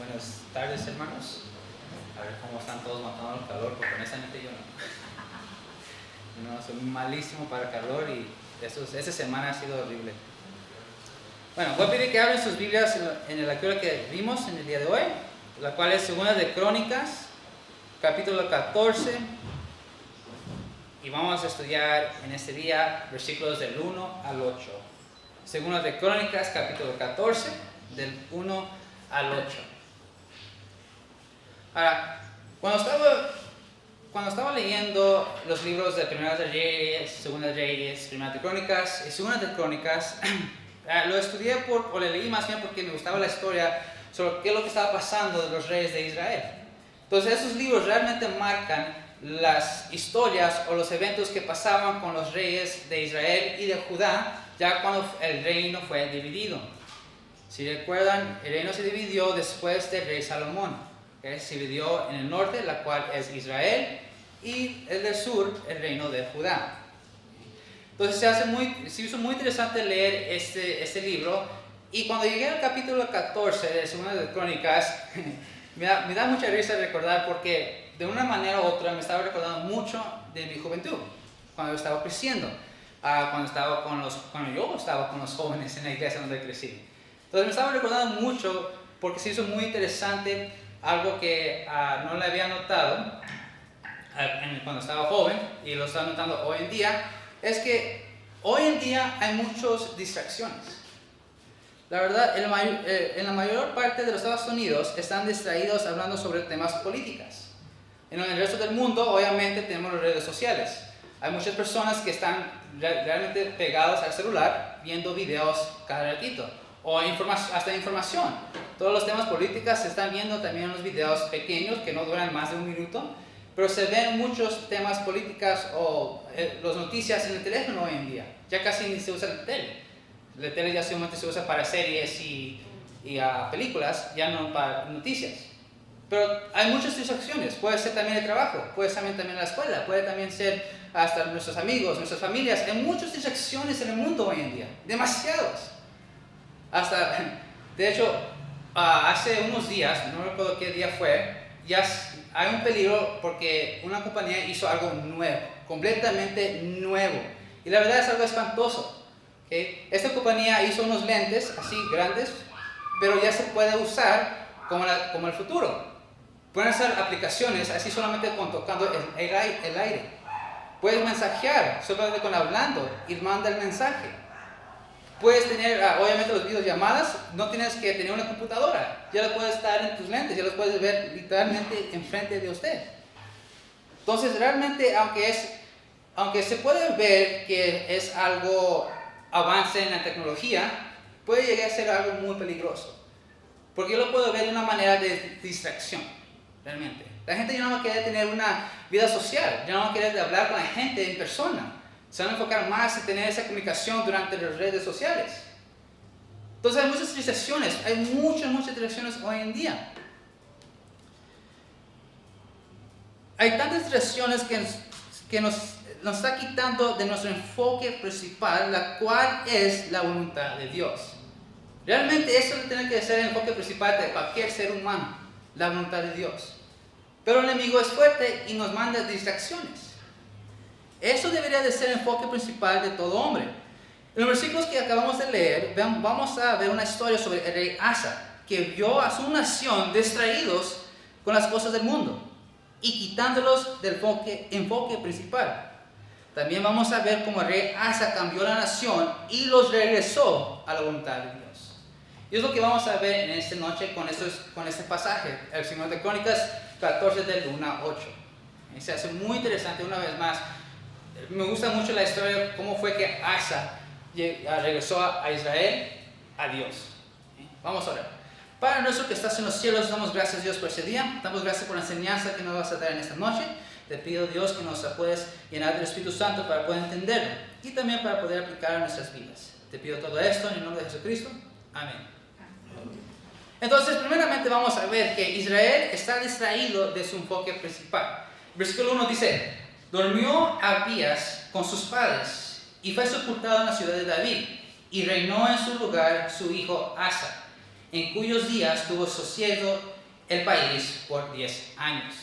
Buenas tardes, hermanos. A ver cómo están todos matando el calor, porque honestamente yo no. Soy malísimo para el calor y esta semana ha sido horrible. Bueno, voy a pedir que abren sus Biblias en la lectura que vimos en el día de hoy, la cual es Segunda de Crónicas, capítulo 14. Y vamos a estudiar en este día versículos del 1 al 8. Segunda de Crónicas, capítulo 14, del 1 al 8. Ahora, cuando estaba leyendo los libros de Primera de Reyes, Segunda de Reyes, Primera de Crónicas y Segunda de Crónicas, lo estudié o le leí más bien porque me gustaba la historia sobre qué es lo que estaba pasando de los reyes de Israel. Entonces, esos libros realmente marcan las historias o los eventos que pasaban con los reyes de Israel y de Judá, ya cuando el reino fue dividido. Si recuerdan, el reino se dividió después del rey Salomón. Se dividió en el norte, la cual es Israel, y el del sur, el reino de Judá. Entonces se hizo muy interesante leer este libro, y cuando llegué al capítulo 14 de Segunda de Crónicas, me da mucha risa recordar porque de una manera u otra me estaba recordando mucho de mi juventud, cuando yo estaba creciendo, cuando yo estaba con los jóvenes en la iglesia donde crecí. Entonces me estaba recordando mucho porque se hizo muy interesante algo que no le había notado cuando estaba joven y lo estaba notando hoy en día, es que hoy en día hay muchas distracciones. La verdad, en la mayor parte de los Estados Unidos están distraídos hablando sobre temas políticos. En el resto del mundo, obviamente, tenemos las redes sociales. Hay muchas personas que están realmente pegadas al celular viendo videos cada ratito. O hasta información. Todos los temas políticos se están viendo también en los videos pequeños que no duran más de un minuto. Pero se ven muchos temas políticos o las noticias en el teléfono hoy en día. Ya casi ni se usa la tele. La tele ya solamente se usa para series y películas, ya no para noticias. Pero hay muchas distracciones. Puede ser también el trabajo, puede ser también la escuela, puede también ser hasta nuestros amigos, nuestras familias. Hay muchas distracciones en el mundo hoy en día. Demasiados. De hecho, hace unos días, no recuerdo qué día fue, ya hay un peligro porque una compañía hizo algo nuevo, completamente nuevo. Y la verdad es algo espantoso. ¿Okay? Esta compañía hizo unos lentes así grandes, pero ya se puede usar como el futuro. Pueden hacer aplicaciones así solamente tocando el aire. Puedes mensajear solamente con hablando y manda el mensaje. Puedes tener, obviamente, las videollamadas, no tienes que tener una computadora. Ya lo puedes estar en tus lentes, ya los puedes ver literalmente enfrente de usted. Entonces, realmente, aunque se puede ver que es algo avance en la tecnología, puede llegar a ser algo muy peligroso. Porque yo lo puedo ver de una manera de distracción, realmente. La gente ya no va a querer tener una vida social, ya no va a querer hablar con la gente en persona. Se van a enfocar más en tener esa comunicación durante las redes sociales. Entonces hay muchas distracciones, hay muchas distracciones hoy en día. Hay tantas distracciones que nos está quitando de nuestro enfoque principal, la cual es la voluntad de Dios. Realmente eso tiene que ser el enfoque principal de cualquier ser humano, la voluntad de Dios. Pero el enemigo es fuerte y nos manda distracciones. Eso debería de ser el enfoque principal de todo hombre. En los versículos que acabamos de leer, vamos a ver una historia sobre el rey Asa, que vio a su nación distraídos con las cosas del mundo y quitándolos del enfoque principal. También vamos a ver cómo el rey Asa cambió la nación y los regresó a la voluntad de Dios. Y es lo que vamos a ver en esta noche con este pasaje, el Segunda de Crónicas 14 del 1 a 8. Se hace muy interesante una vez más. Me gusta mucho la historia, cómo fue que Asa regresó a Israel, a Dios. Vamos a orar. Padre nuestro que estás en los cielos, damos gracias a Dios por ese día. Damos gracias por la enseñanza que nos vas a dar en esta noche. Te pido, Dios, que nos puedes llenar del Espíritu Santo para poder entenderlo y también para poder aplicar a nuestras vidas. Te pido todo esto en el nombre de Jesucristo. Amén. Entonces, primeramente vamos a ver que Israel está distraído de su enfoque principal. Versículo 1 dice: durmió Abías con sus padres y fue sepultado en la ciudad de David, y reinó en su lugar su hijo Asa, en cuyos días tuvo sosiego el país por 10 años.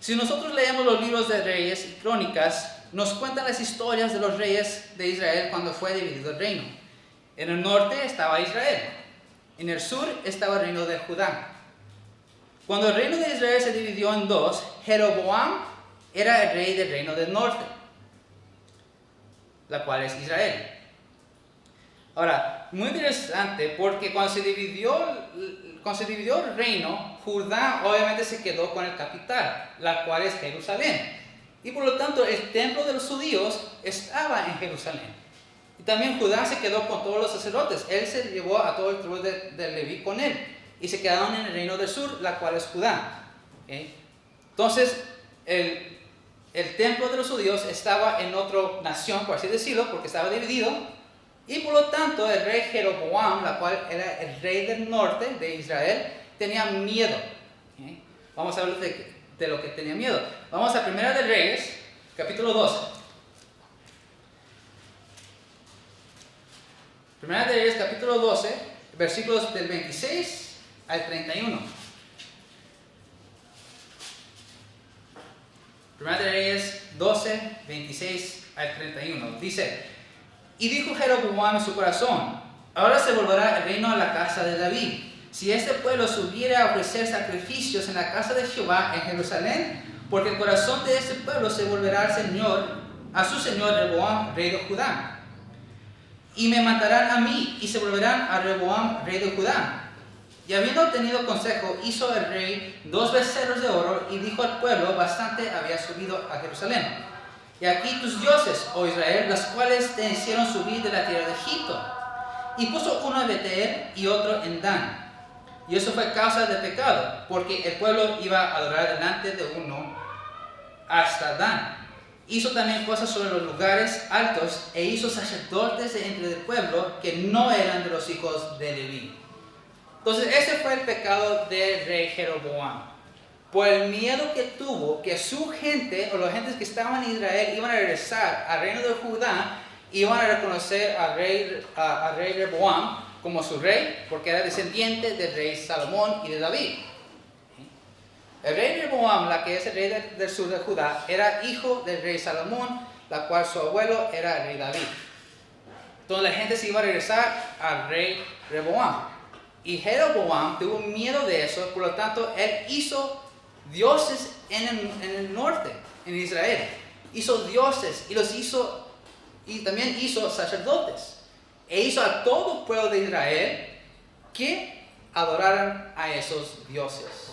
Si nosotros leemos los libros de Reyes y Crónicas, nos cuentan las historias de los reyes de Israel cuando fue dividido el reino. En el norte estaba Israel, en el sur estaba el reino de Judá. Cuando el reino de Israel se dividió en dos, Jeroboam era el rey del reino del norte, la cual es Israel. Ahora, muy interesante porque cuando se dividió el reino, Judá obviamente se quedó con el capital, la cual es Jerusalén. Y por lo tanto, el templo de los judíos estaba en Jerusalén. Y también Judá se quedó con todos los sacerdotes. Él se llevó a todo el tribu de Leví con él. Y se quedaron en el reino del sur, la cual es Judá. ¿Okay? Entonces, el templo de los judíos estaba en otra nación, por así decirlo, porque estaba dividido. Y por lo tanto, el rey Jeroboam, la cual era el rey del norte de Israel, tenía miedo. ¿Okay? Vamos a hablar de lo que tenía miedo. Vamos a Primera de Reyes, capítulo 12. Primera de Reyes, capítulo 12, versículos del 26 al 31. Primera de Reyes 12, 26 al 31. Dice: y dijo Jeroboam en su corazón: ahora se volverá el reino a la casa de David. Si este pueblo subiera a ofrecer sacrificios en la casa de Jehová en Jerusalén, porque el corazón de este pueblo se volverá a su señor Rehoboam, rey de Judá. Y me matarán a mí, y se volverán a Rehoboam, rey de Judá. Y habiendo tenido consejo, hizo el rey 2 becerros de oro, y dijo al pueblo: bastante había subido a Jerusalén. Y aquí tus dioses, oh Israel, las cuales te hicieron subir de la tierra de Egipto. Y puso uno en Betel y otro en Dan. Y eso fue causa de pecado, porque el pueblo iba a adorar delante de uno hasta Dan. Hizo también cosas sobre los lugares altos, e hizo sacerdotes de entre el pueblo que no eran de los hijos de Leví. Entonces ese fue el pecado del rey Jeroboam. Por el miedo que tuvo que su gente, o las gentes que estaban en Israel, iban a regresar al reino de Judá, iban a reconocer al rey Rehoboam como su rey, porque era descendiente del rey Salomón y de David. El rey Rehoboam, la que es el rey del sur de Judá, era hijo del rey Salomón, la cual su abuelo era el rey David. Entonces la gente se iba a regresar al rey Rehoboam. Y Jeroboam tuvo miedo de eso, por lo tanto, él hizo dioses en el norte, en Israel. Hizo dioses y también hizo sacerdotes. E hizo a todo el pueblo de Israel que adoraran a esos dioses.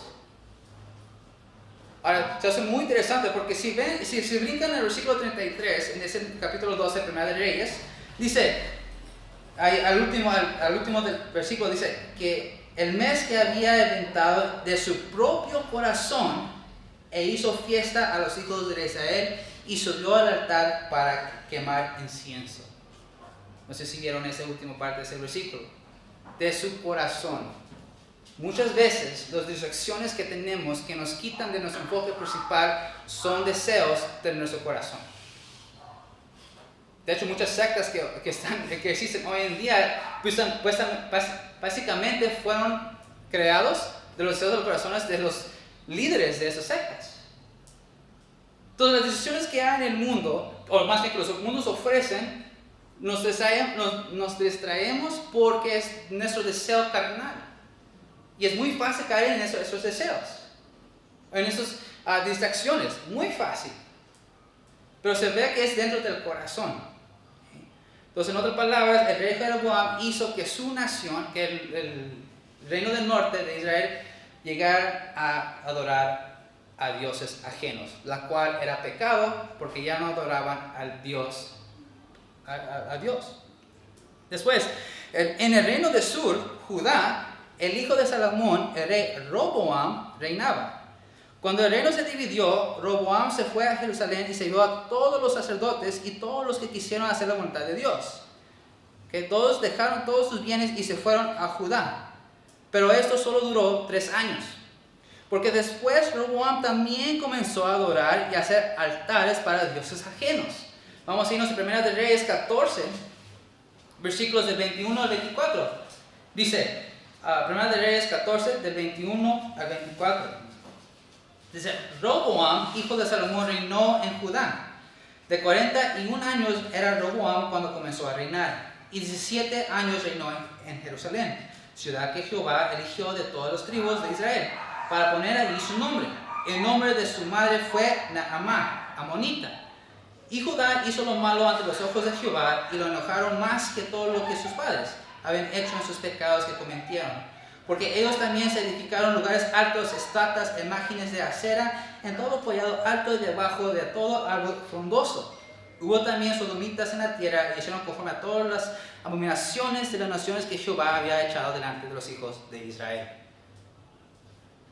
Ahora, se hace muy interesante porque si brincan en el versículo 33, en ese capítulo 12, Primera de Reyes, dice, al último del versículo dice que el mes que había inventado de su propio corazón e hizo fiesta a los hijos de Israel y subió al altar para quemar incienso. No sé si vieron esa última parte de ese versículo. De su corazón. Muchas veces las distracciones que tenemos que nos quitan de nuestro enfoque principal son deseos de nuestro corazón. De hecho, muchas sectas que existen hoy en día, pues, básicamente fueron creados de los deseos de los corazones de los líderes de esas sectas. Entonces, las decisiones que hay en el mundo, o más bien que los mundos ofrecen, nos distraemos porque es nuestro deseo carnal. Y es muy fácil caer en esos deseos, en esas distracciones, muy fácil. Pero se ve que es dentro del corazón. Entonces, en otras palabras, el rey Jeroboam hizo que su nación, que el reino del norte de Israel, llegara a adorar a dioses ajenos, la cual era pecado porque ya no adoraban al Dios, a Dios. Después, en el reino del sur, Judá, el hijo de Salomón, el rey Roboam, reinaba. Cuando el reino se dividió, Roboam se fue a Jerusalén y se llevó a todos los sacerdotes y todos los que quisieron hacer la voluntad de Dios. Que todos dejaron todos sus bienes y se fueron a Judá. Pero esto solo duró 3 años. Porque después Roboam también comenzó a adorar y a hacer altares para dioses ajenos. Vamos a irnos a 1 de Reyes 14, versículos de 21 al 24. Dice: Primera de Reyes 14, del 21 al 24. Dice, Roboam, hijo de Salomón, reinó en Judá. De 41 años era Roboam cuando comenzó a reinar, y 17 años reinó en Jerusalén, ciudad que Jehová eligió de todas las tribus de Israel, para poner allí su nombre. El nombre de su madre fue Naamá, amonita. Y Judá hizo lo malo ante los ojos de Jehová, y lo enojaron más que todo lo que sus padres habían hecho en sus pecados que cometieron. Porque ellos también se edificaron lugares altos, estatuas, imágenes de acera, en todo collado alto y debajo de todo árbol frondoso. Hubo también sodomitas en la tierra y hicieron conforme a todas las abominaciones de las naciones que Jehová había echado delante de los hijos de Israel.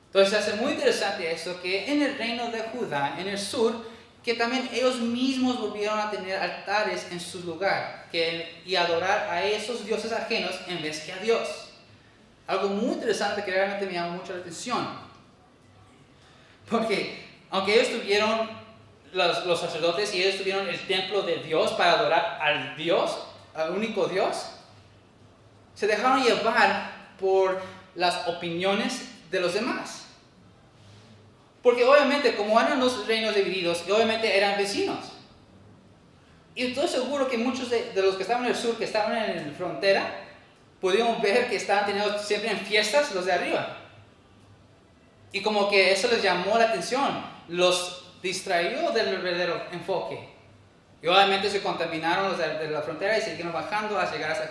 Entonces hace muy interesante esto, que en el reino de Judá, en el sur, que también ellos mismos volvieron a tener altares en su lugar y adorar a esos dioses ajenos en vez que a Dios. Algo muy interesante que realmente me llamó mucho la atención. Porque aunque ellos tuvieron, los sacerdotes, y ellos tuvieron el templo de Dios para adorar al Dios, al único Dios, se dejaron llevar por las opiniones de los demás. Porque obviamente, como eran los reinos divididos, y obviamente eran vecinos. Y estoy seguro que muchos de los que estaban en el sur, que estaban en la frontera, pudieron ver que estaban teniendo siempre en fiestas los de arriba. Y como que eso les llamó la atención, los distrayó del verdadero enfoque. Y obviamente se contaminaron los de la frontera y siguieron bajando hasta llegar hasta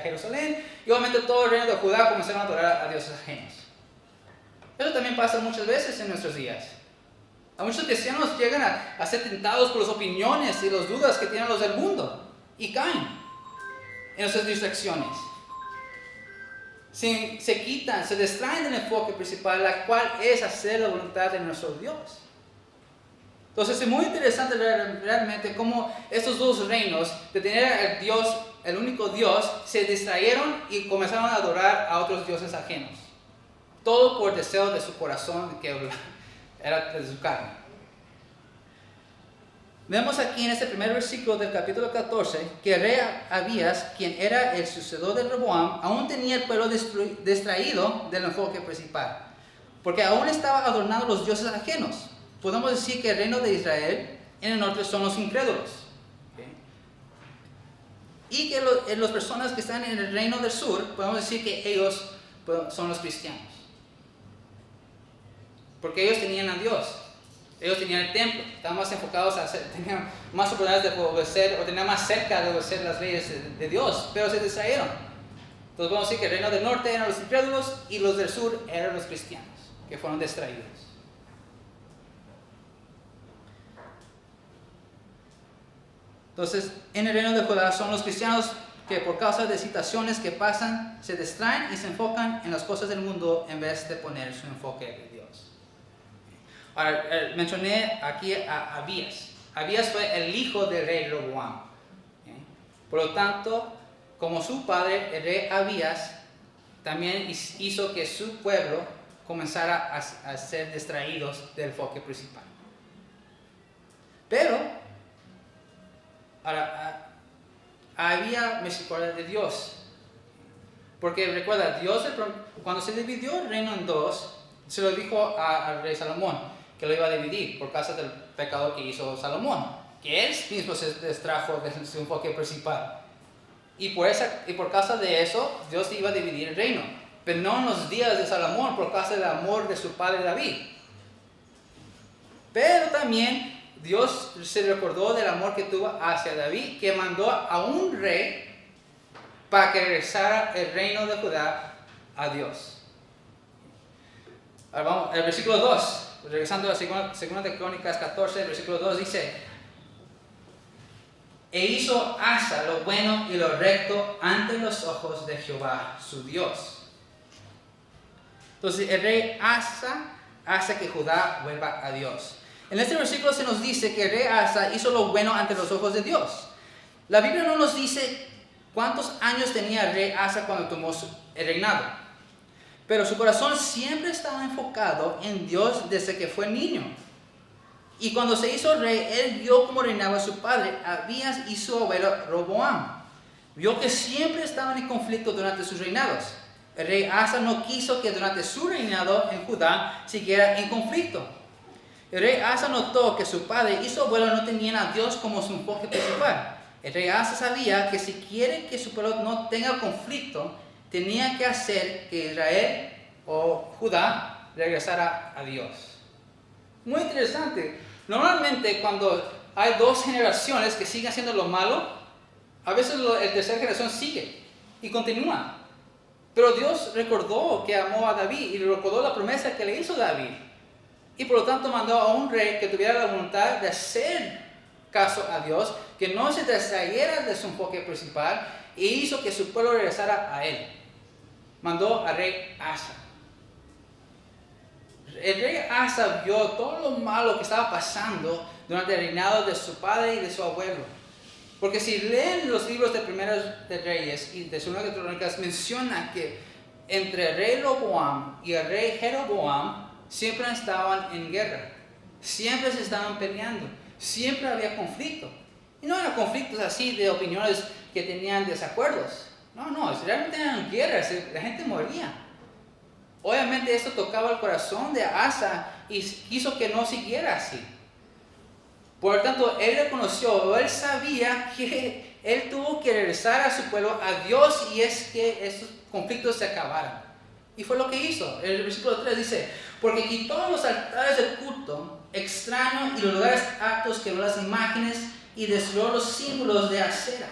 Jerusalén. Y obviamente todo el reino de Judá comenzaron a adorar a dioses ajenos. Eso también pasa muchas veces en nuestros días. A muchos cristianos llegan a ser tentados por las opiniones y las dudas que tienen los del mundo y caen en esas distracciones. Se quitan, se distraen del enfoque principal, la cual es hacer la voluntad de nuestro Dios. Entonces es muy interesante realmente cómo estos dos reinos, de tener al Dios, el único Dios, se distrayeron y comenzaron a adorar a otros dioses ajenos. Todo por deseo de su corazón, que era de su carne. Vemos aquí en este primer versículo del capítulo 14 que el rey Abías, quien era el sucesor de Roboam, aún tenía el pueblo distraído del enfoque principal, porque aún estaba adornando los dioses ajenos. Podemos decir que el reino de Israel en el norte son los incrédulos, ¿okay? Y que las personas que están en el reino del sur, podemos decir que ellos son los cristianos. Porque ellos tenían a Dios, ellos tenían el templo, estaban más enfocados tenían más oportunidades de obedecer, o tenían más cerca de obedecer las leyes de Dios, pero se distrayeron. Entonces vamos a decir que el reino del norte eran los incrédulos y los del sur eran los cristianos, que fueron distraídos. Entonces, en el reino de Judá son los cristianos que por causa de situaciones que pasan, se distraen y se enfocan en las cosas del mundo en vez de poner su enfoque en Dios. Ahora, mencioné aquí a Abías. Abías fue el hijo del rey Roboam. Por lo tanto, como su padre, el rey Abías, también hizo que su pueblo comenzara a ser distraídos del enfoque principal. Pero, ahora, había misericordia de Dios. Porque recuerda, Dios cuando se dividió el reino en dos, se lo dijo al rey Salomón, que lo iba a dividir por causa del pecado que hizo Salomón, que él mismo se distrajo de su enfoque principal. Y por causa de eso, Dios iba a dividir el reino. Pero no en los días de Salomón, por causa del amor de su padre David. Pero también Dios se recordó del amor que tuvo hacia David, que mandó a un rey para que regresara el reino de Judá a Dios. Ahora vamos, el versículo 2. Regresando a la segunda de Crónicas 14, el versículo 2 dice: E hizo Asa lo bueno y lo recto ante los ojos de Jehová, su Dios. Entonces el rey Asa hace que Judá vuelva a Dios. En este versículo se nos dice que el rey Asa hizo lo bueno ante los ojos de Dios. La Biblia no nos dice cuántos años tenía el rey Asa cuando tomó el reinado. Pero su corazón siempre estaba enfocado en Dios desde que fue niño. Y cuando se hizo rey, él vio cómo reinaba su padre, Abías, y su abuelo Roboam. Vio que siempre estaban en conflicto durante sus reinados. El rey Asa no quiso que durante su reinado en Judá siguiera en conflicto. El rey Asa notó que su padre y su abuelo no tenían a Dios como su enfoque principal. El rey Asa sabía que si quiere que su pueblo no tenga conflicto, tenía que hacer que Israel o Judá regresara a Dios. Muy interesante. Normalmente cuando hay dos generaciones que siguen haciendo lo malo, a veces la tercera generación sigue y continúa. Pero Dios recordó que amó a David y recordó la promesa que le hizo David. Y por lo tanto mandó a un rey que tuviera la voluntad de hacer caso a Dios, que no se distrayera de su enfoque principal e hizo que su pueblo regresara a él. Mandó al rey Asa. El rey Asa vio todo lo malo que estaba pasando durante el reinado de su padre y de su abuelo. Porque si leen los libros de Primeros de Reyes y de Segundas de Crónicas, menciona que entre el rey Roboam y el rey Jeroboam siempre estaban en guerra. Siempre se estaban peleando. Siempre había conflicto. Y no eran conflictos así de opiniones que tenían desacuerdos. No, realmente eran guerras. La gente moría. Obviamente esto tocaba el corazón de Asa y quiso que no siguiera así. Por lo tanto, él reconoció, él sabía que él tuvo que regresar a su pueblo, a Dios, y es que esos conflictos se acabaran. Y fue lo que hizo. El versículo 3 dice, porque quitó los altares de culto extraño y los lugares altos, quebró las imágenes y destruyó los símbolos de Acera.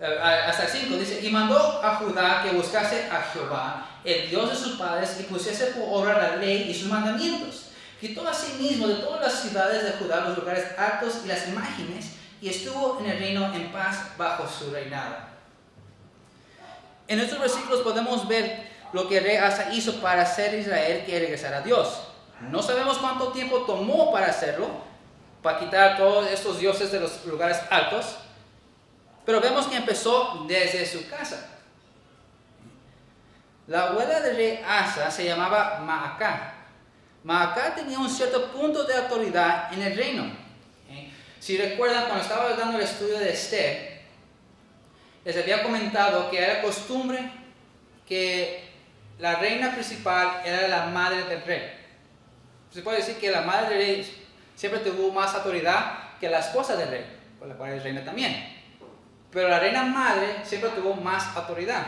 Hasta el 5 dice, y mandó a Judá que buscase a Jehová, el Dios de sus padres, y pusiese por obra la ley y sus mandamientos. Quitó asimismo de todas las ciudades de Judá los lugares altos y las imágenes, y estuvo en el reino en paz bajo su reinado. En estos versículos podemos ver lo que el rey Asa hizo para hacer Israel que regresara a Dios. No sabemos cuánto tiempo tomó para hacerlo, para quitar todos estos dioses de los lugares altos, pero vemos que empezó desde su casa. La abuela del rey Asa se llamaba Maacá. Maacá tenía un cierto punto de autoridad en el reino. Si recuerdan, cuando estaba dando el estudio de Esther, les había comentado que era costumbre que la reina principal era la madre del rey. Se puede decir que la madre del rey siempre tuvo más autoridad que la esposa del rey, por la cual es reina también. Pero la reina madre siempre tuvo más autoridad.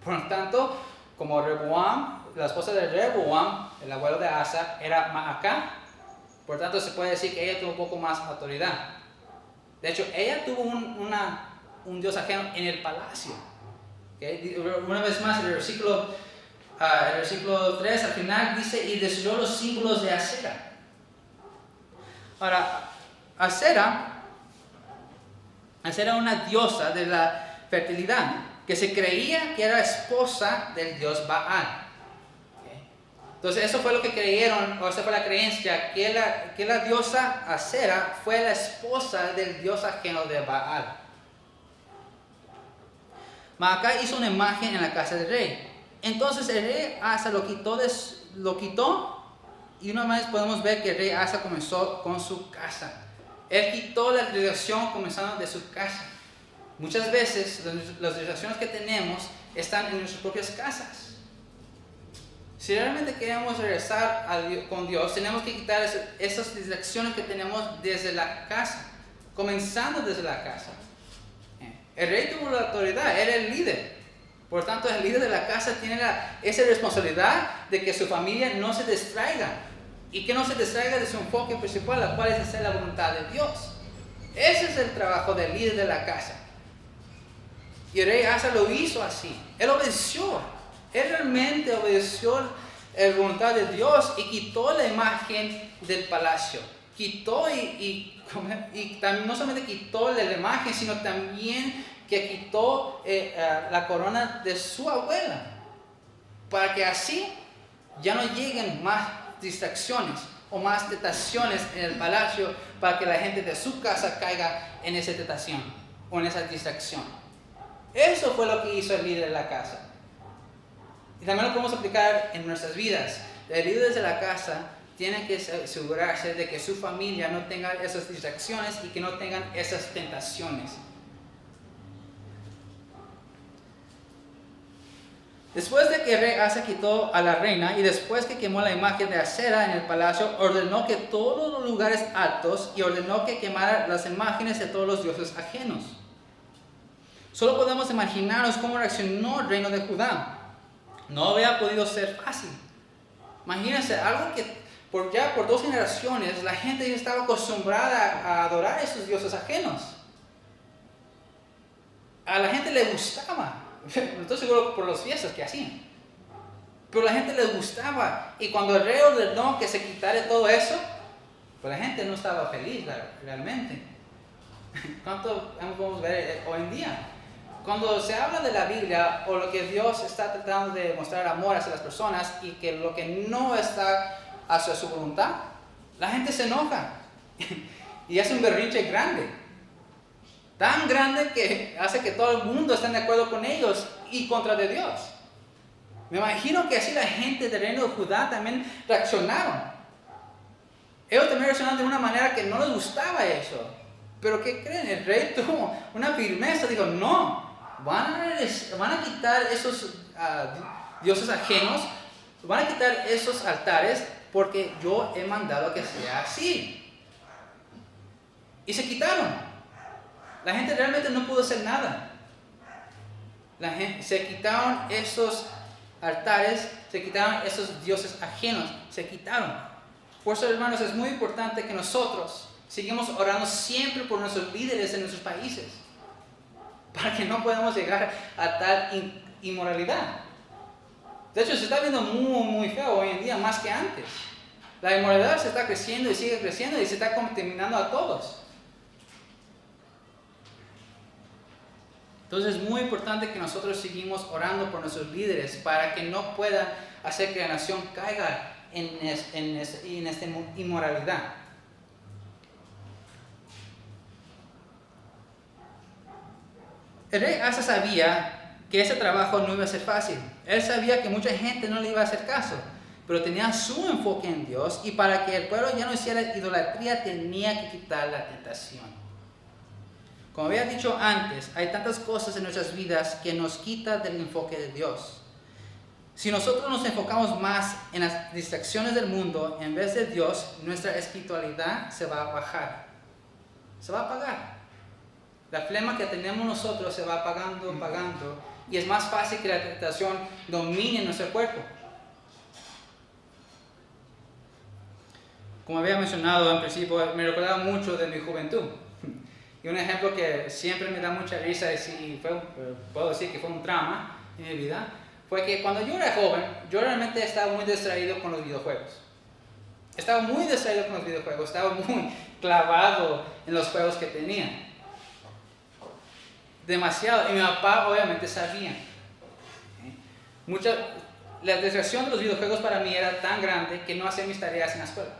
Por lo tanto, como Rehoboam, la esposa de Rehoboam, el abuelo de Asa, era Maacá, por tanto se puede decir que ella tuvo un poco más autoridad. De hecho, ella tuvo un dios ajeno en el palacio. ¿Okay? Una vez más, el versículo 3 al final dice, y destruyó los símbolos de Acera. Ahora, Acera era una diosa de la fertilidad, que se creía que era esposa del dios Baal. Entonces eso fue lo que creyeron, o esa fue la creencia, que la diosa Acera fue la esposa del dios ajeno de Baal. Maacá hizo una imagen en la casa del rey. Entonces el rey Asa lo quitó y una vez podemos ver que el rey Asa comenzó con su casa. Él quitó la dirección comenzando de su casa. Muchas veces las distracciones que tenemos están en nuestras propias casas. Si realmente queremos regresar con Dios, tenemos que quitar esas distracciones que tenemos desde la casa, comenzando desde la casa. El rey tuvo la autoridad, era el líder. Por tanto, el líder de la casa tiene esa responsabilidad de que su familia no se distraiga y que no se distraiga de su enfoque principal, la cual es hacer la voluntad de Dios. Ese es el trabajo del líder de la casa. Y el rey Asa lo hizo así. Él obedeció. Él realmente obedeció la voluntad de Dios y quitó la imagen del palacio. Quitó y no solamente quitó la imagen, sino también que quitó la corona de su abuela. Para que así ya no lleguen más distracciones o más tentaciones en el palacio, para que la gente de su casa caiga en esa tentación o en esa distracción. Eso fue lo que hizo el líder de la casa. Y también lo podemos aplicar en nuestras vidas. El líder de la casa tiene que asegurarse de que su familia no tenga esas distracciones y que no tengan esas tentaciones. Después de que el rey Asa quitó a la reina y después que quemó la imagen de Acera en el palacio, ordenó que todos los lugares altos y ordenó que quemara las imágenes de todos los dioses ajenos. Solo podemos imaginarnos cómo reaccionó el reino de Judá. No había podido ser fácil. Imagínense, algo que por 2 generaciones la gente ya estaba acostumbrada a adorar a esos dioses ajenos. A la gente le gustaba. No estoy seguro por las fiestas que hacían. Pero a la gente le gustaba. Y cuando el rey ordenó que se quitara todo eso, pues la gente no estaba feliz realmente. ¿Cuánto podemos ver hoy en día? Cuando se habla de la Biblia o lo que Dios está tratando de mostrar amor hacia las personas y que lo que no está hacia su voluntad, la gente se enoja y hace un berrinche grande. Tan grande que hace que todo el mundo esté de acuerdo con ellos y contra de Dios. Me imagino que así la gente del reino de Judá también reaccionaron. Ellos también reaccionaron de una manera que no les gustaba eso. Pero ¿qué creen? El rey tuvo una firmeza. Dijo, no, van a quitar esos dioses ajenos, van a quitar esos altares porque yo he mandado que sea así. Y se quitaron. La gente realmente no pudo hacer nada. Se quitaron esos altares, se quitaron esos dioses ajenos, se quitaron. Por eso, hermanos, es muy importante que nosotros sigamos orando siempre por nuestros líderes en nuestros países, para que no podamos llegar a tal inmoralidad. De hecho, se está viendo muy, muy feo hoy en día, más que antes. La inmoralidad se está creciendo y sigue creciendo y se está contaminando a todos. Entonces es muy importante que nosotros sigamos orando por nuestros líderes para que no puedan hacer que la nación caiga en esta inmoralidad. El rey Asa sabía que ese trabajo no iba a ser fácil. Él sabía que mucha gente no le iba a hacer caso, pero tenía su enfoque en Dios y para que el pueblo ya no hiciera idolatría tenía que quitar la tentación. Como había dicho antes, hay tantas cosas en nuestras vidas que nos quitan del enfoque de Dios. Si nosotros nos enfocamos más en las distracciones del mundo en vez de Dios, nuestra espiritualidad se va a bajar. Se va a apagar. La flema que tenemos nosotros se va apagando, y es más fácil que la tentación domine nuestro cuerpo. Como había mencionado al principio, me recordaba mucho de mi juventud. Y un ejemplo que siempre me da mucha risa y puedo decir que fue un trauma en mi vida, fue que cuando yo era joven, yo realmente estaba muy distraído con los videojuegos. Estaba muy clavado en los juegos que tenía. Demasiado. Y mi papá obviamente sabía. La distracción de los videojuegos para mí era tan grande que no hacía mis tareas en la escuela.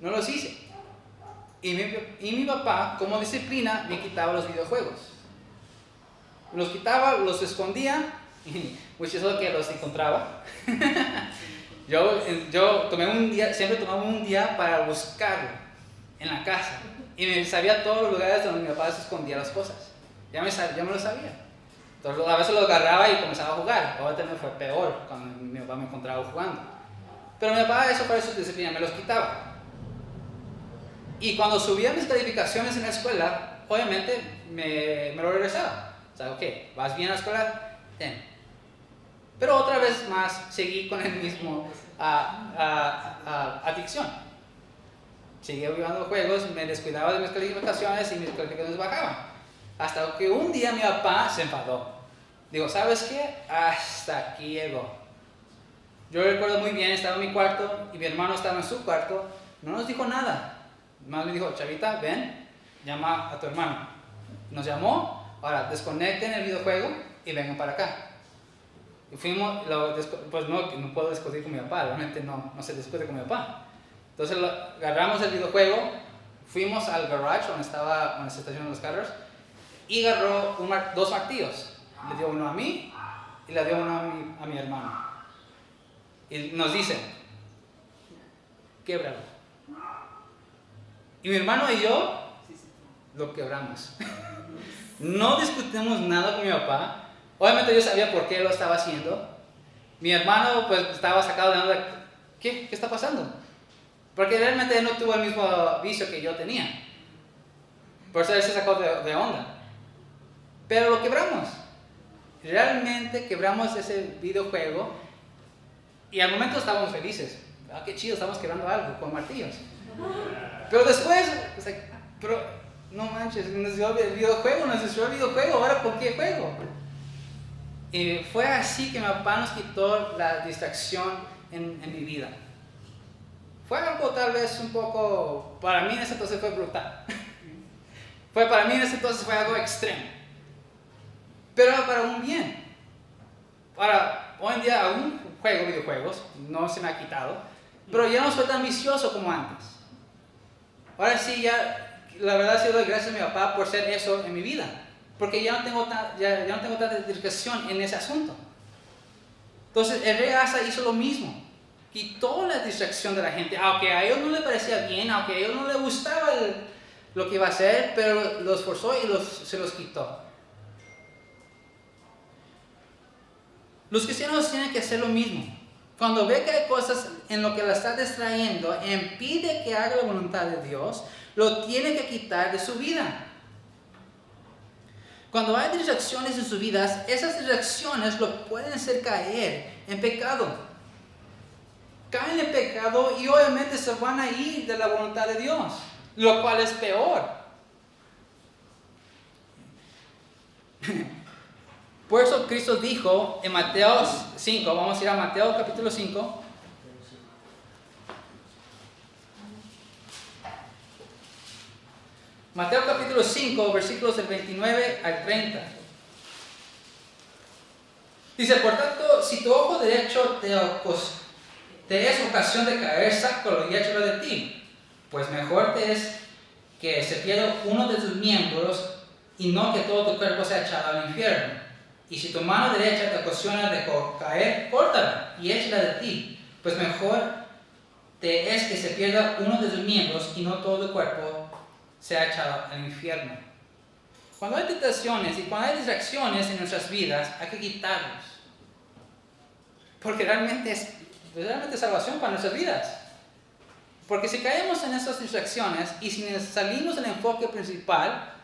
No los hice. Y mi papá, como disciplina, me quitaba los videojuegos. Los quitaba, los escondía, pues eso que los encontraba. Yo siempre tomaba un día para buscarlo en la casa. Y me sabía todos los lugares donde mi papá se escondía las cosas. Ya me lo sabía. Entonces a veces lo agarraba y comenzaba a jugar. Ahora también fue peor cuando mi papá me encontraba jugando. Pero mi papá, eso fue su disciplina, me los quitaba. Y cuando subía mis calificaciones en la escuela, obviamente me lo regresaba. O sea, ok, vas bien a la escuela, ten. Pero otra vez más seguí con el mismo adicción. Seguía jugando juegos, me descuidaba de mis calificaciones y mis calificaciones bajaban. Hasta que un día mi papá se enfadó. Digo, ¿sabes qué? Hasta aquí llegó. Yo recuerdo muy bien, estaba en mi cuarto y mi hermano estaba en su cuarto. No nos dijo nada. Más me dijo, Chavita, ven, llama a tu hermano. Nos llamó, ahora desconecten el videojuego y vengan para acá. Y fuimos, pues no puedo discutir con mi papá, realmente no se discute con mi papá. Entonces agarramos el videojuego, fuimos al garage donde se estacionan los carros y agarró 2 martillos. Le dio uno a mí y le dio uno a mi hermano. Y nos dice, québralo. Y mi hermano y yo lo quebramos. No discutimos nada con mi papá, Obviamente yo sabía por qué lo estaba haciendo. Mi hermano pues estaba sacado de onda. ¿Qué está pasando? Porque realmente él no tuvo el mismo vicio que yo tenía. Por eso él se sacó de onda. Pero lo quebramos. Realmente quebramos ese videojuego y al momento estábamos felices. Ah, qué chido, estamos quebrando algo con martillos. Pero después, pero no manches, nos dio el videojuego, ahora ¿con qué juego? Y fue así que mi papá nos quitó la distracción en mi vida. Fue algo tal vez un poco, para mí en ese entonces fue brutal. Para mí en ese entonces fue algo extremo. Pero para un bien. Hoy en día aún juego videojuegos, no se me ha quitado, pero ya no soy tan vicioso como antes. Ahora sí, ya, la verdad sí doy gracias a mi papá por hacer eso en mi vida, porque ya no tengo tanta dedicación en ese asunto. Entonces el rey Asa hizo lo mismo, quitó la distracción de la gente, aunque a ellos no les parecía bien, aunque a ellos no les gustaba lo que iba a hacer, pero los forzó y se los quitó. Los cristianos tienen que hacer lo mismo. Cuando ve que hay cosas en lo que la está distrayendo, impide que haga la voluntad de Dios, lo tiene que quitar de su vida. Cuando hay distracciones en sus vidas, esas distracciones lo pueden hacer caer en pecado. Caen en pecado y obviamente se van a ir de la voluntad de Dios, lo cual es peor. Por eso Cristo dijo en Mateo 5, vamos a ir a Mateo capítulo 5. Mateo capítulo 5, versículos del 29 al 30. Dice, por tanto, si tu ojo derecho te es ocasión de caer, sácalo y échalo de ti. Pues mejor te es que se pierda uno de tus miembros y no que todo tu cuerpo sea echado al infierno. Y si tu mano derecha te ocasiona de caer, córtala y échala de ti. Pues mejor te es que se pierda uno de tus miembros y no todo tu cuerpo sea echado al infierno. Cuando hay tentaciones y cuando hay distracciones en nuestras vidas, hay que quitarlos. Porque realmente es salvación para nuestras vidas. Porque si caemos en esas distracciones y si salimos del enfoque principal,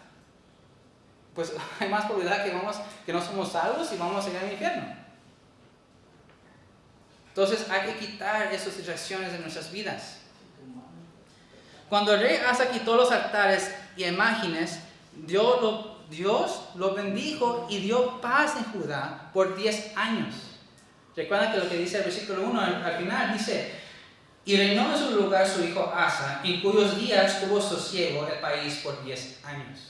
pues hay más probabilidad que no somos salvos y vamos a ir al infierno. Entonces hay que quitar esas distracciones de nuestras vidas. Cuando el rey Asa quitó los altares y imágenes, Dios lo bendijo y dio paz en Judá por 10 años. Recuerda que lo que dice el versículo 1 al final dice, y reinó en su lugar su hijo Asa, en cuyos días tuvo sosiego el país por 10 años.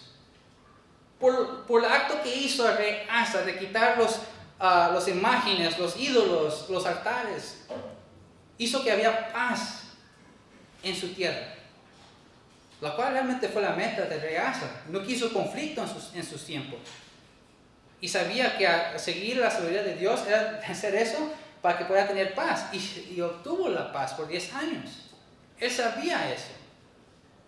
Por el acto que hizo el rey Asa de quitar las imágenes, los ídolos, los altares, hizo que había paz en su tierra, la cual realmente fue la meta del rey Asa. No quiso conflicto en sus tiempos y sabía que seguir la sabiduría de Dios era hacer eso para que pueda tener paz, y obtuvo la paz por 10 años. Él sabía eso.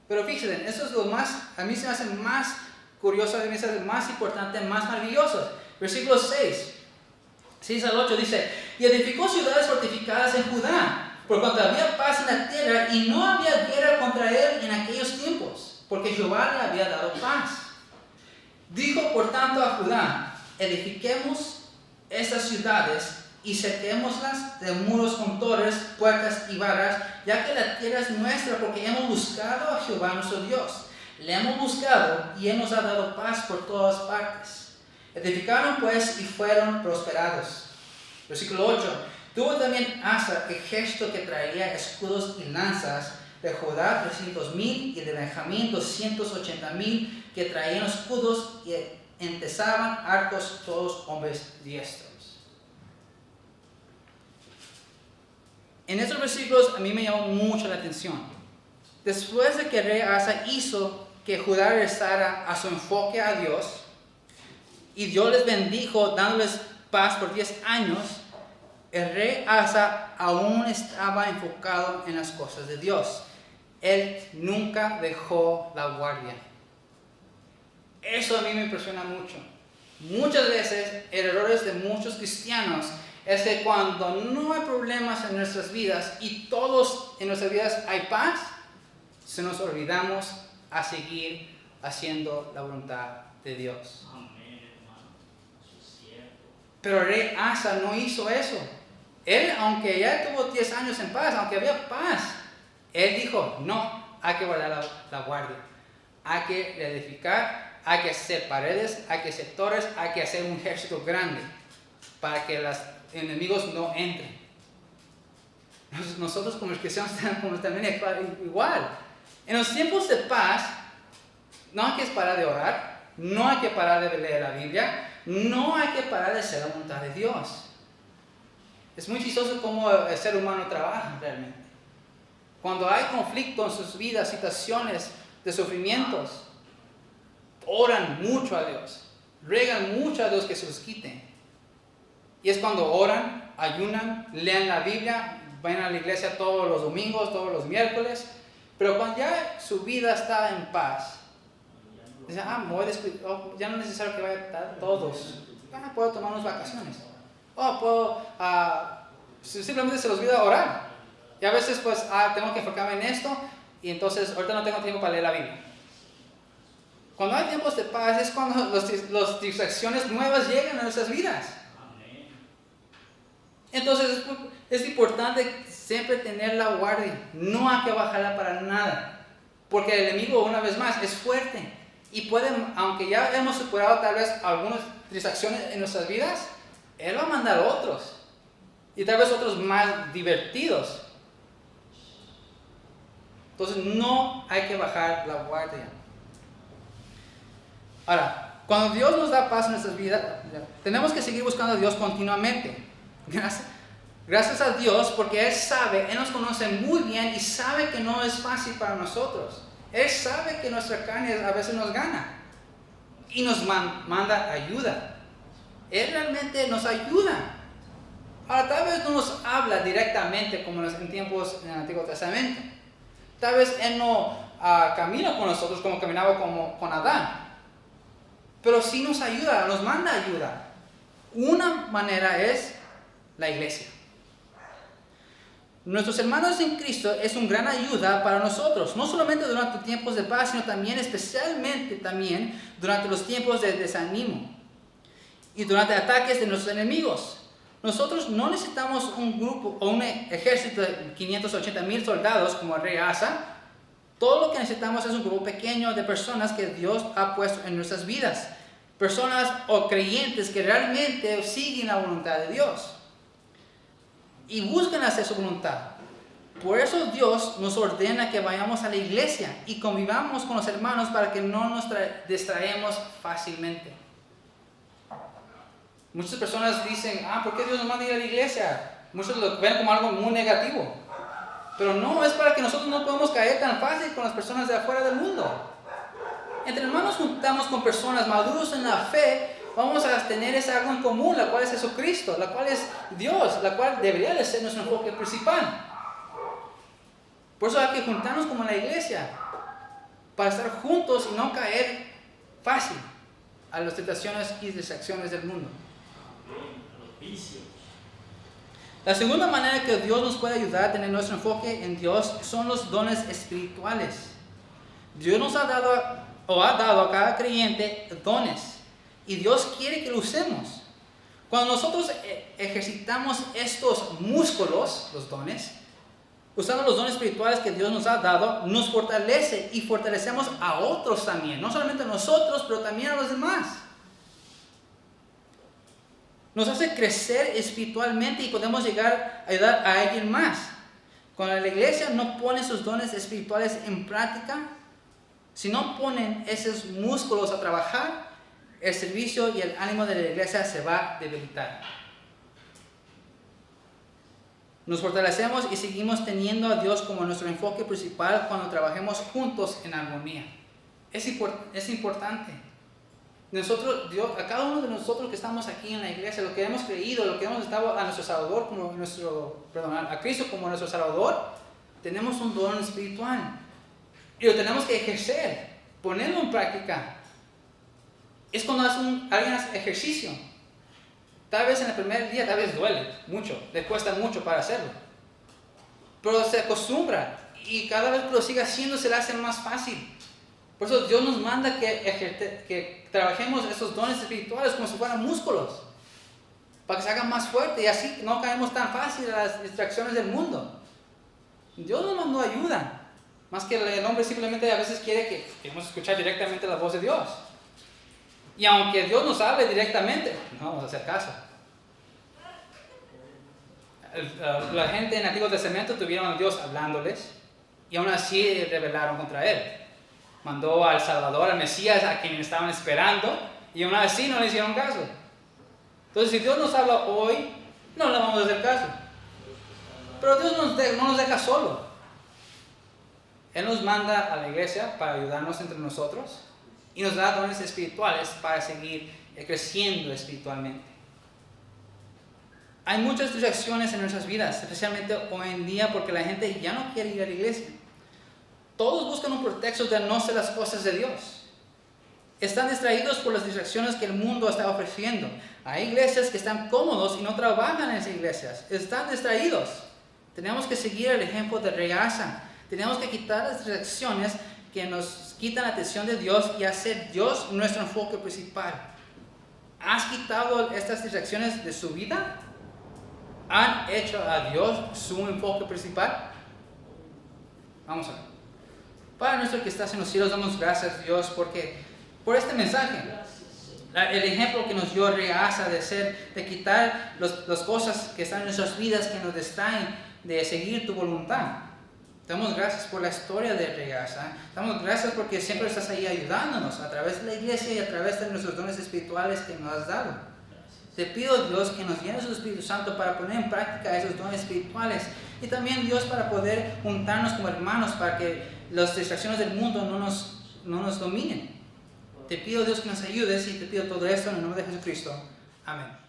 Pero fíjense, eso es lo más, a mí se me hace más curioso, a mí se me hace más importante, más maravilloso. Versículo 6 al 8 dice, y edificó ciudades fortificadas en Judá, por cuanto había paz en la tierra y no había guerra contra él en aquellos tiempos, porque Jehová le había dado paz. Dijo por tanto a Judá, edifiquemos estas ciudades y cerquémoslas de muros con torres, puertas y barras, ya que la tierra es nuestra, porque hemos buscado a Jehová nuestro Dios. Le hemos buscado y Él nos ha dado paz por todas partes. Edificaron pues y fueron prosperados. Versículo 8. Tuvo también Asa ejército que traía escudos y lanzas, de Judá 300,000 y de Benjamín 280,000 que traían escudos y entesaban arcos, todos hombres diestros. En estos versículos a mí me llamó mucho la atención. Después de que el rey Asa hizo que Judá regresara a su enfoque a Dios, y Dios les bendijo dándoles paz por 10 años, el rey Asa aún estaba enfocado en las cosas de Dios. Él nunca dejó la guardia. Eso a mí me impresiona mucho. Muchas veces, el error de muchos cristianos es que cuando no hay problemas en nuestras vidas y todos en nuestras vidas hay paz, se nos olvidamos a seguir haciendo la voluntad de Dios. Pero el rey Asa no hizo eso. Él, aunque ya tuvo 10 años en paz, aunque había paz, él dijo, no, hay que guardar la guardia. Hay que edificar, hay que hacer paredes, hay que hacer torres, hay que hacer un ejército grande para que los enemigos no entren. Nosotros como cristianos tenemos también igual. En los tiempos de paz, no hay que parar de orar, no hay que parar de leer la Biblia, no hay que parar de hacer la voluntad de Dios. Es muy chistoso cómo el ser humano trabaja realmente. Cuando hay conflicto en sus vidas, situaciones de sufrimientos, oran mucho a Dios, ruegan mucho a Dios que se los quite. Y es cuando oran, ayunan, leen la Biblia, van a la iglesia todos los domingos, todos los miércoles, pero cuando ya su vida está en paz, dicen, ya no es necesario que vaya todos, puedo tomar unas vacaciones, simplemente se los olvida orar. Y a veces pues, tengo que enfocarme en esto, y entonces ahorita no tengo tiempo para leer la Biblia. Cuando hay tiempos de paz es cuando las distracciones nuevas llegan a nuestras vidas. Entonces es importante siempre tener la guardia. No hay que bajarla para nada. Porque el enemigo, una vez más, es fuerte. Y aunque ya hemos superado tal vez algunas distracciones en nuestras vidas, él va a mandar otros. Y tal vez otros más divertidos. Entonces no hay que bajar la guardia. Ahora, cuando Dios nos da paz en nuestras vidas, tenemos que seguir buscando a Dios continuamente. Gracias a Dios, porque Él sabe, Él nos conoce muy bien y sabe que no es fácil para nosotros. Él sabe que nuestra carne a veces nos gana y nos manda ayuda. Él realmente nos ayuda. Ahora, tal vez no nos habla directamente como en tiempos en el Antiguo Testamento. Tal vez Él no camina con nosotros como caminaba con Adán. Pero sí nos ayuda, nos manda ayuda. Una manera es la iglesia. Nuestros hermanos en Cristo es una gran ayuda para nosotros, no solamente durante tiempos de paz, sino también, especialmente también, durante los tiempos de desánimo y durante ataques de nuestros enemigos. Nosotros no necesitamos un grupo o un ejército de 580,000 soldados como el rey Asa. Todo lo que necesitamos es un grupo pequeño de personas que Dios ha puesto en nuestras vidas. Personas o creyentes que realmente siguen la voluntad de Dios y buscan hacer su voluntad. Por eso Dios nos ordena que vayamos a la iglesia y convivamos con los hermanos para que no nos distraemos fácilmente. Muchas personas dicen, ¿por qué Dios nos manda ir a la iglesia? Muchos lo ven como algo muy negativo. Pero no, es para que nosotros no podamos caer tan fácil con las personas de afuera del mundo. Entre hermanos juntamos con personas maduros en la fe, vamos a tener ese algo en común, la cual es Jesucristo, la cual es Dios, la cual debería de ser nuestro enfoque principal. Por eso hay que juntarnos como en la iglesia, para estar juntos y no caer fácil a las tentaciones y distracciones del mundo. La segunda manera que Dios nos puede ayudar a tener nuestro enfoque en Dios son los dones espirituales. Dios nos ha dado a cada creyente dones y Dios quiere que lo usemos. Cuando nosotros ejercitamos estos músculos, los dones, usando los dones espirituales que Dios nos ha dado, nos fortalece y fortalecemos a otros también, no solamente a nosotros, pero también a los demás. Nos hace crecer espiritualmente y podemos llegar a ayudar a alguien más. Cuando la iglesia no pone sus dones espirituales en práctica, si no ponen esos músculos a trabajar, el servicio y el ánimo de la iglesia se va a debilitar. Nos fortalecemos y seguimos teniendo a Dios como nuestro enfoque principal cuando trabajemos juntos en armonía. Es importante. A cada uno de nosotros que estamos aquí en la iglesia, lo que hemos creído, lo que hemos estado a nuestro Salvador a Cristo como nuestro Salvador, tenemos un don espiritual y lo tenemos que ejercer, ponerlo en práctica. es cuando alguien hace ejercicio. Tal vez en el primer día, tal vez duele mucho, le cuesta mucho para hacerlo. Pero se acostumbra y cada vez que lo sigue haciendo se le hace más fácil. Por eso Dios nos manda que trabajemos esos dones espirituales como si fueran músculos, para que se hagan más fuerte y así no caemos tan fácil a las distracciones del mundo. Dios nos mandó ayuda, más que el hombre simplemente a veces quiere que queremos escuchar directamente la voz de Dios. Y aunque Dios nos hable directamente, no vamos a hacer caso. La gente en el Antiguo Testamento tuvieron a Dios hablándoles y aún así rebelaron contra Él. Mandó al Salvador, al Mesías, a quien estaban esperando y aún así no le hicieron caso. Entonces, si Dios nos habla hoy, no le vamos a hacer caso. Pero Dios no nos deja solo. Él nos manda a la iglesia para ayudarnos entre nosotros y nos da dones espirituales para seguir creciendo espiritualmente. Hay muchas distracciones en nuestras vidas, especialmente hoy en día, porque la gente ya no quiere ir a la iglesia. Todos buscan un pretexto de no hacer las cosas de Dios. Están distraídos por las distracciones que el mundo está ofreciendo. Hay iglesias que están cómodos y no trabajan en esas iglesias. Están distraídos. Tenemos que seguir el ejemplo de Reasa. Tenemos que quitar las distracciones que nos quitan la atención de Dios y hacer Dios nuestro enfoque principal. ¿Has quitado estas distracciones de su vida? ¿Han hecho a Dios su enfoque principal? Vamos a ver. Padre nuestro que estás en los cielos, damos gracias, Dios, por este mensaje. El ejemplo que nos dio Reasa de quitar las cosas que están en nuestras vidas que nos distraen de seguir tu voluntad. Damos gracias por la historia de Reasa. Damos gracias porque siempre estás ahí ayudándonos a través de la iglesia y a través de nuestros dones espirituales que nos has dado. Te pido, Dios, que nos llenes de tu Espíritu Santo para poner en práctica esos dones espirituales. Y también, Dios, para poder juntarnos como hermanos para que las distracciones del mundo no nos dominen. Te pido, Dios, que nos ayudes y te pido todo esto en el nombre de Jesucristo. Amén.